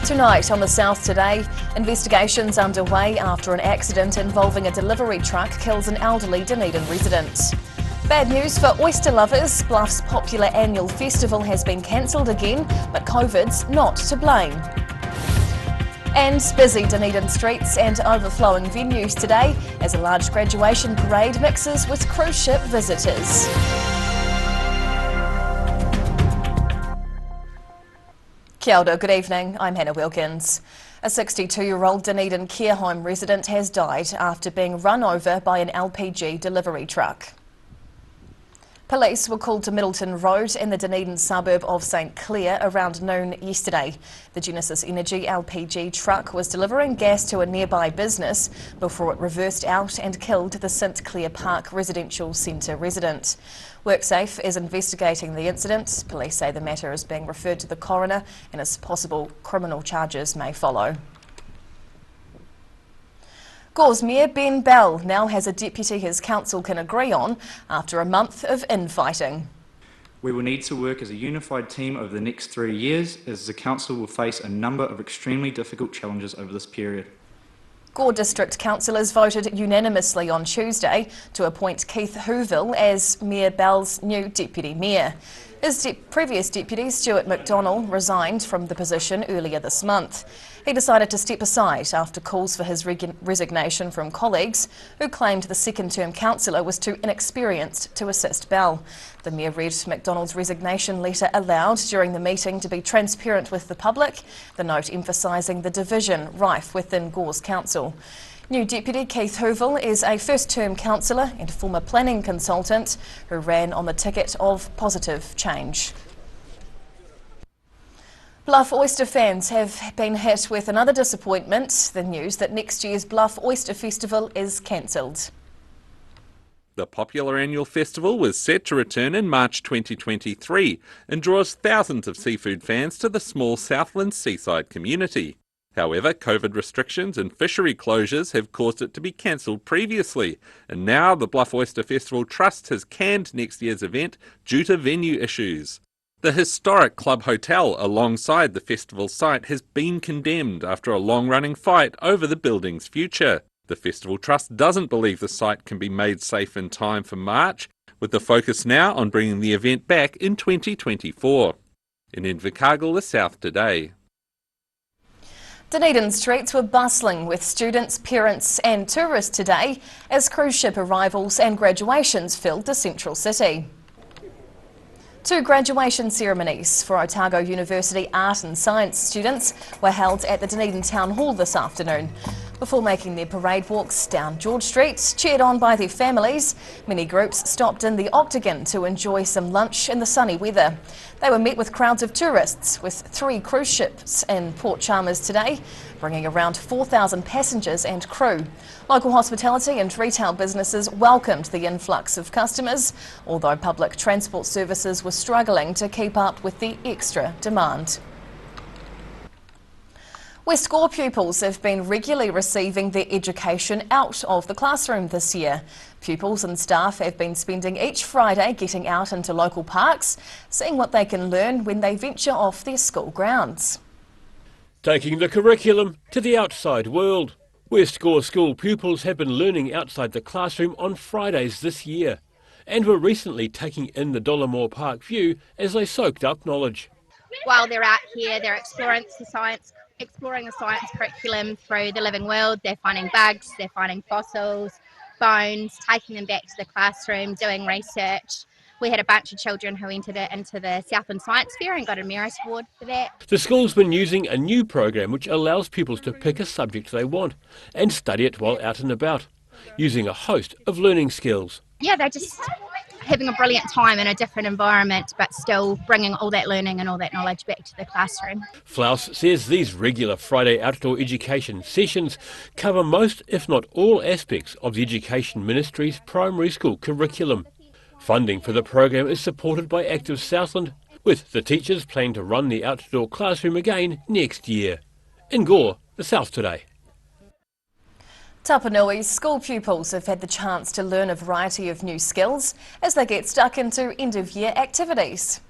Tonight on the South Today, investigations underway after an accident involving a delivery truck kills an elderly Dunedin resident. Bad news for oyster lovers. Bluff's popular annual festival has been cancelled again, but COVID's not to blame. And busy Dunedin streets and overflowing venues today as a large graduation parade mixes with cruise ship visitors. Kia ora, good evening, I'm Hannah Wilkins. A 62-year-old Dunedin care home resident has died after being run over by an LPG delivery truck. Police were called to Middleton Road in the Dunedin suburb of St Clair around noon yesterday. The Genesis Energy LPG truck was delivering gas to a nearby business before it reversed out and killed the St Clair Park Residential Centre resident. WorkSafe is investigating the incident. Police say the matter is being referred to the coroner and as possible criminal charges may follow. Gore's Mayor Ben Bell now has a deputy his council can agree on after a month of infighting. We will need to work as a unified team over the next 3 years, as the council will face a number of extremely difficult challenges over this period. Gore District councillors voted unanimously on Tuesday to appoint Keith Hooville as Mayor Bell's new deputy mayor. His previous deputy, Stuart McDonnell, resigned from the position earlier this month. He decided to step aside after calls for his resignation from colleagues who claimed the second-term councillor was too inexperienced to assist Bell. The Mayor read McDonnell's resignation letter aloud during the meeting to be transparent with the public, the note emphasising the division rife within Gore's council. New Deputy Keith Hooville is a first-term councillor and former planning consultant who ran on the ticket of Positive Change. Bluff Oyster fans have been hit with another disappointment, the news that next year's Bluff Oyster Festival is cancelled. The popular annual festival was set to return in March 2023 and draws thousands of seafood fans to the small Southland seaside community. However, COVID restrictions and fishery closures have caused it to be cancelled previously, and now the Bluff Oyster Festival Trust has canned next year's event due to venue issues. The historic Club Hotel alongside the festival site has been condemned after a long-running fight over the building's future. The Festival Trust doesn't believe the site can be made safe in time for March, with the focus now on bringing the event back in 2024. In Invercargill, the South Today. Dunedin streets were bustling with students, parents and tourists today as cruise ship arrivals and graduations filled the central city. 2 graduation ceremonies for Otago University Art and Science students were held at the Dunedin Town Hall this afternoon. Before making their parade walks down George Street, cheered on by their families, many groups stopped in the Octagon to enjoy some lunch in the sunny weather. They were met with crowds of tourists, with 3 cruise ships in Port Chalmers today, bringing around 4,000 passengers and crew. Local hospitality and retail businesses welcomed the influx of customers, although public transport services were struggling to keep up with the extra demand. West Gore pupils have been regularly receiving their education out of the classroom this year. Pupils and staff have been spending each Friday getting out into local parks, seeing what they can learn when they venture off their school grounds. Taking the curriculum to the outside world. West Gore school pupils have been learning outside the classroom on Fridays this year and were recently taking in the Dollamore Park view as they soaked up knowledge. While they're out here, they're exploring the science curriculum through the living world. They're finding bugs, they're finding fossils, bones, taking them back to the classroom, doing research. We had a bunch of children who entered it into the Southland Science Fair and got a Merit Award for that. The school's been using a new program which allows pupils to pick a subject they want and study it while out and about, using a host of learning skills. Yeah, they're just having a brilliant time in a different environment, but still bringing all that learning and all that knowledge back to the classroom. Flaus says these regular Friday outdoor education sessions cover most, if not all, aspects of the Education Ministry's primary school curriculum. Funding for the program is supported by Active Southland, with the teachers planning to run the outdoor classroom again next year. In Gore, the South Today. Tapanui's school pupils have had the chance to learn a variety of new skills as they get stuck into end-of-year activities.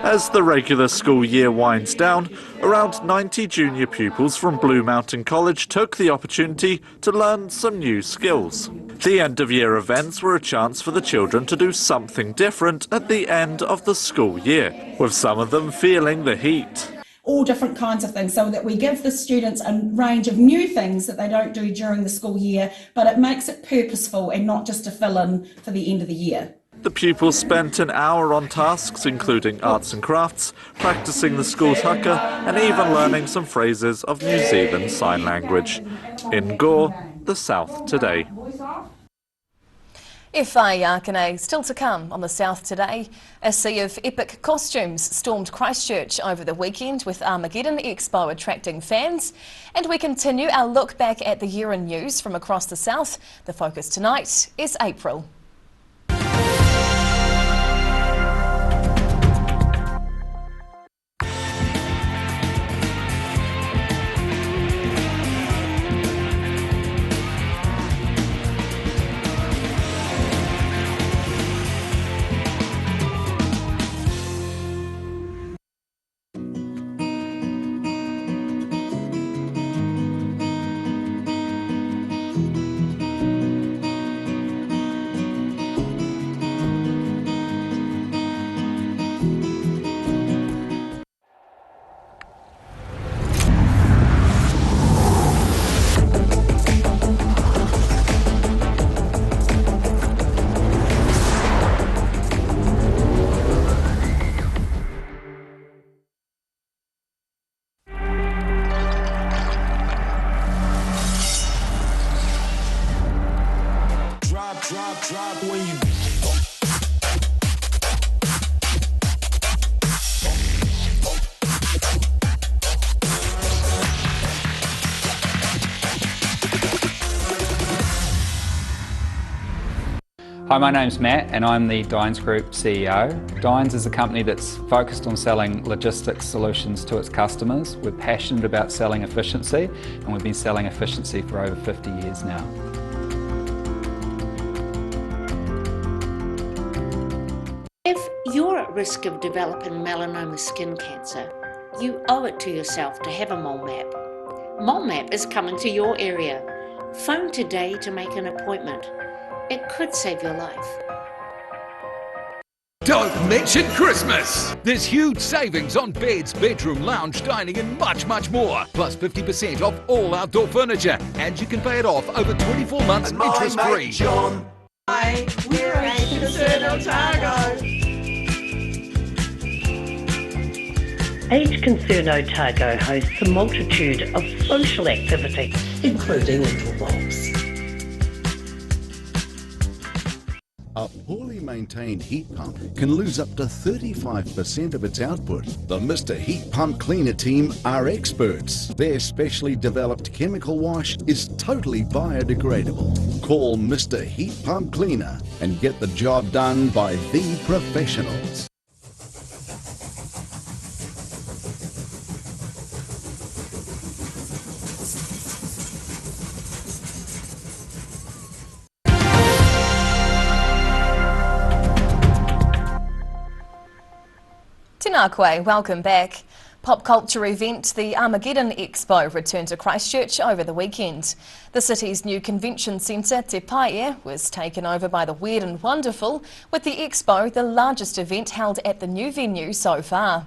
As the regular school year winds down, around 90 junior pupils from Blue Mountain College took the opportunity to learn some new skills. The end-of-year events were a chance for the children to do something different at the end of the school year, with some of them feeling the heat. All different kinds of things, so that we give the students a range of new things that they don't do during the school year, but it makes it purposeful and not just a fill-in for the end of the year. The pupils spent an hour on tasks including arts and crafts, practising the school's haka and even learning some phrases of New Zealand Sign Language. In Gore, the South Today. Whaiakane still to come on the South Today. A sea of epic costumes stormed Christchurch over the weekend with Armageddon Expo attracting fans. And we continue our look back at the year in news from across the South. The focus tonight is April. Drop when you Hi, my name's Matt and I'm the Dines Group CEO. Dines is a company that's focused on selling logistics solutions to its customers. We're passionate about selling efficiency and we've been selling efficiency for over 50 years now. If you're at risk of developing melanoma skin cancer, you owe it to yourself to have a mole map. Mole map is coming to your area. Phone today to make an appointment. It could save your life. Don't mention Christmas! There's huge savings on beds, bedroom, lounge, dining and much more. Plus 50% off all outdoor furniture. And you can pay it off over 24 months interest-free. Hi, we're Age Concern Otago. Age Concern Otago hosts a multitude of social activities, including indoor walks. A poorly maintained heat pump can lose up to 35% of its output. The Mr. Heat Pump Cleaner team are experts. Their specially developed chemical wash is totally biodegradable. Call Mr. Heat Pump Cleaner and get the job done by the professionals. Tēnā koe, welcome back. Pop culture event, the Armageddon Expo, returned to Christchurch over the weekend. The city's new convention centre, Te Pae, was taken over by the Weird and Wonderful, with the Expo the largest event held at the new venue so far.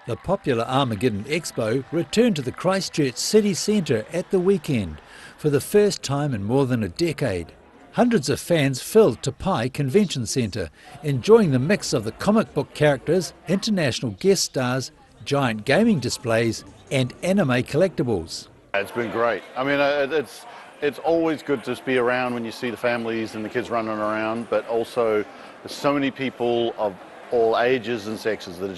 The popular Armageddon Expo returned to the Christchurch city centre at the weekend for the first time in more than a decade. Hundreds of fans filled Te Pae Convention Centre, enjoying the mix of the comic book characters, international guest stars, giant gaming displays and anime collectibles. It's been great. I mean, it's always good to be around when you see the families and the kids running around, but also there's so many people of all ages and sexes that are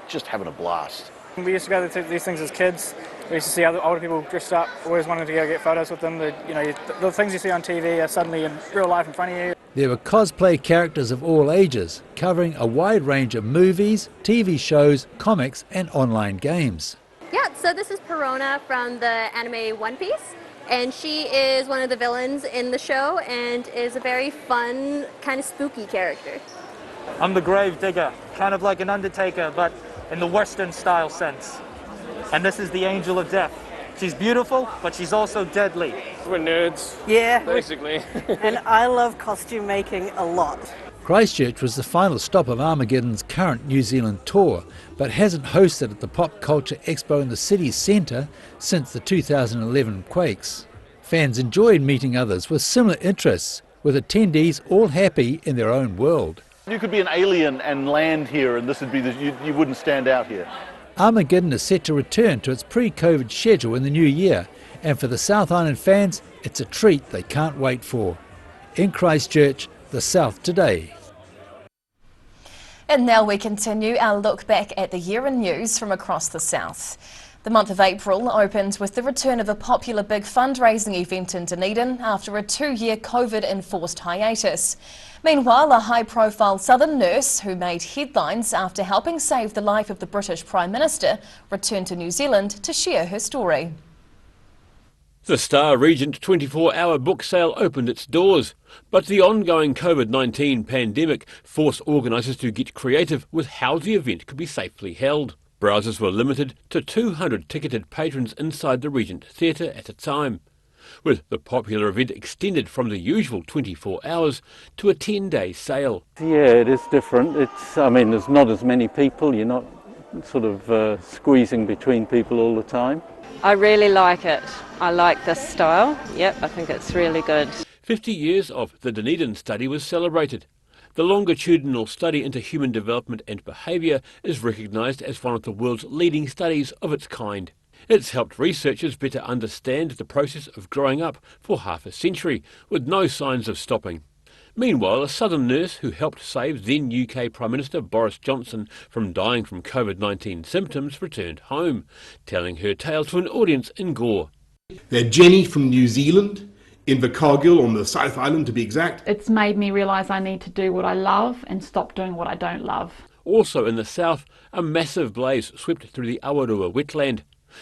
just having a blast. We used to go to these things as kids. We used to see other older people dressed up, always wanted to go get photos with them. The things you see on TV are suddenly in real life in front of you. There were cosplay characters of all ages, covering a wide range of movies, TV shows, comics and online games. Yeah, so this is Perona from the anime One Piece, and she is one of the villains in the show and is a very fun, kind of spooky character. I'm the grave digger, kind of like an undertaker, but in the Western style sense. And this is the angel of death. She's beautiful, but she's also deadly. We're nerds. Yeah. Basically. And I love costume making a lot. Christchurch was the final stop of Armageddon's current New Zealand tour, but hasn't hosted at the Pop Culture Expo in the city centre since the 2011 quakes. Fans enjoyed meeting others with similar interests, with attendees all happy in their own world. You could be an alien and land here, and this would be you wouldn't stand out here. Armageddon is set to return to its pre-COVID schedule in the new year, and for the South Island fans, it's a treat they can't wait for. In Christchurch, the South Today. And now we continue our look back at the year in news from across the South. The month of April opened with the return of a popular big fundraising event in Dunedin after a 2-year COVID-enforced hiatus. Meanwhile, a high-profile Southern nurse who made headlines after helping save the life of the British Prime Minister returned to New Zealand to share her story. The Star Regent 24-hour book sale opened its doors, but the ongoing COVID-19 pandemic forced organisers to get creative with how the event could be safely held. Browsers were limited to 200 ticketed patrons inside the Regent Theatre at a time, with the popular event extended from the usual 24 hours to a 10-day sale. Yeah, it is different. There's not as many people. You're not sort of squeezing between people all the time. I really like it. I like this style. Yep, I think it's really good. 50 years of the Dunedin study was celebrated. The longitudinal study into human development and behaviour is recognised as one of the world's leading studies of its kind. It's helped researchers better understand the process of growing up for half a century, with no signs of stopping. Meanwhile, a Southern nurse who helped save then UK Prime Minister Boris Johnson from dying from COVID-19 symptoms returned home, telling her tale to an audience in Gore. They're Jenny from New Zealand, Invercargill on the South Island to be exact. It's made me realise I need to do what I love and stop doing what I don't love. Also in the south, a massive blaze swept through the Awarua wetland,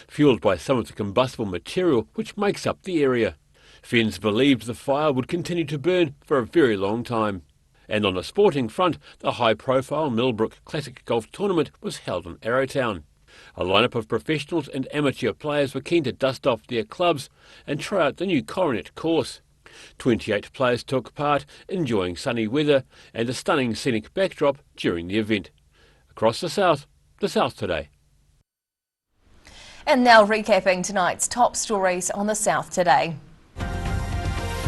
fuelled by some of the combustible material which makes up the area. Fans believed the fire would continue to burn for a very long time. And on a sporting front, the high-profile Millbrook Classic Golf Tournament was held in Arrowtown. A lineup of professionals and amateur players were keen to dust off their clubs and try out the new Coronet course. 28 players took part, enjoying sunny weather and a stunning scenic backdrop during the event. Across the South Today. And now recapping tonight's top stories on the South Today.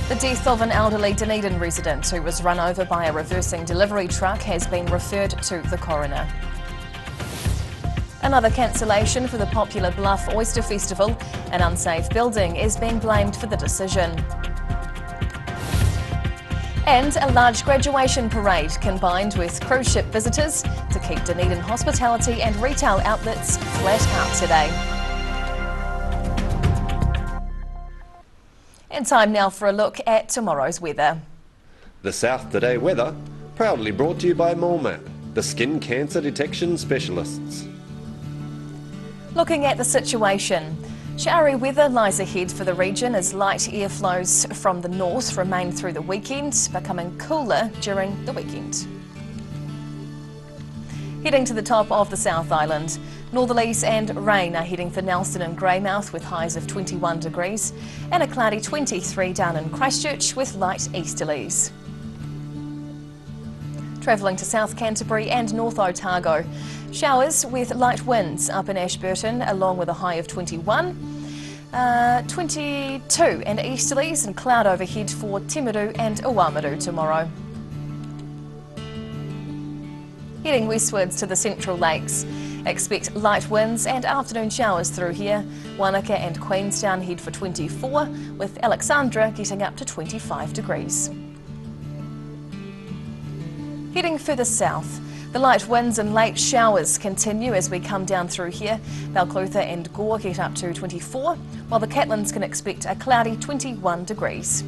The death of an elderly Dunedin resident who was run over by a reversing delivery truck has been referred to the coroner. Another cancellation for the popular Bluff Oyster Festival. An unsafe building is being blamed for the decision. And a large graduation parade combined with cruise ship visitors to keep Dunedin hospitality and retail outlets flat out today. And time now for a look at tomorrow's weather. The South Today weather, proudly brought to you by MolMap, the skin cancer detection specialists. Looking at the situation, showery weather lies ahead for the region as light air flows from the north remain through the weekend, becoming cooler during the weekend. Heading to the top of the South Island, northerlies and rain are heading for Nelson and Greymouth with highs of 21 degrees and a cloudy 23 down in Christchurch with light easterlies. Travelling to South Canterbury and North Otago, showers with light winds up in Ashburton along with a high of 21, 22 and easterlies and cloud overhead for Timaru and Oamaru tomorrow. Heading westwards to the Central Lakes, expect light winds and afternoon showers through here. Wanaka and Queenstown head for 24, with Alexandra getting up to 25 degrees. Heading further south, the light winds and late showers continue as we come down through here. Balclutha and Gore get up to 24, while the Catlins can expect a cloudy 21 degrees.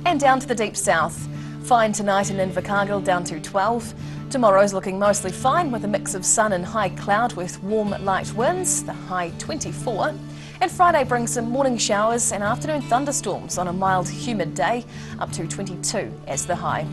And down to the deep south. Fine tonight in Invercargill down to 12. Tomorrow's looking mostly fine with a mix of sun and high cloud with warm light winds, the high 24. And Friday brings some morning showers and afternoon thunderstorms on a mild humid day, up to 22 as the high.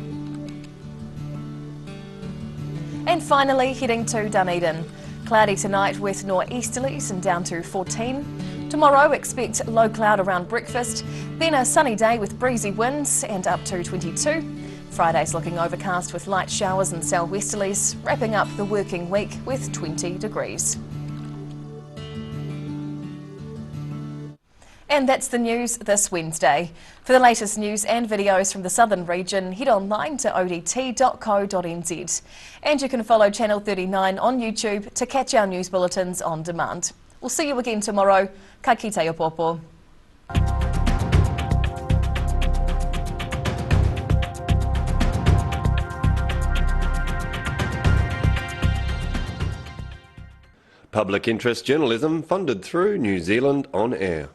And finally, heading to Dunedin. Cloudy tonight with nor'easterlies and down to 14. Tomorrow, expect low cloud around breakfast, then a sunny day with breezy winds and up to 22. Friday's looking overcast with light showers and southwesterlies, wrapping up the working week with 20 degrees. And that's the news this Wednesday. For the latest news and videos from the southern region, head online to odt.co.nz. And you can follow Channel 39 on YouTube to catch our news bulletins on demand. We'll see you again tomorrow. Ka kite opopo. Public interest journalism funded through New Zealand On Air.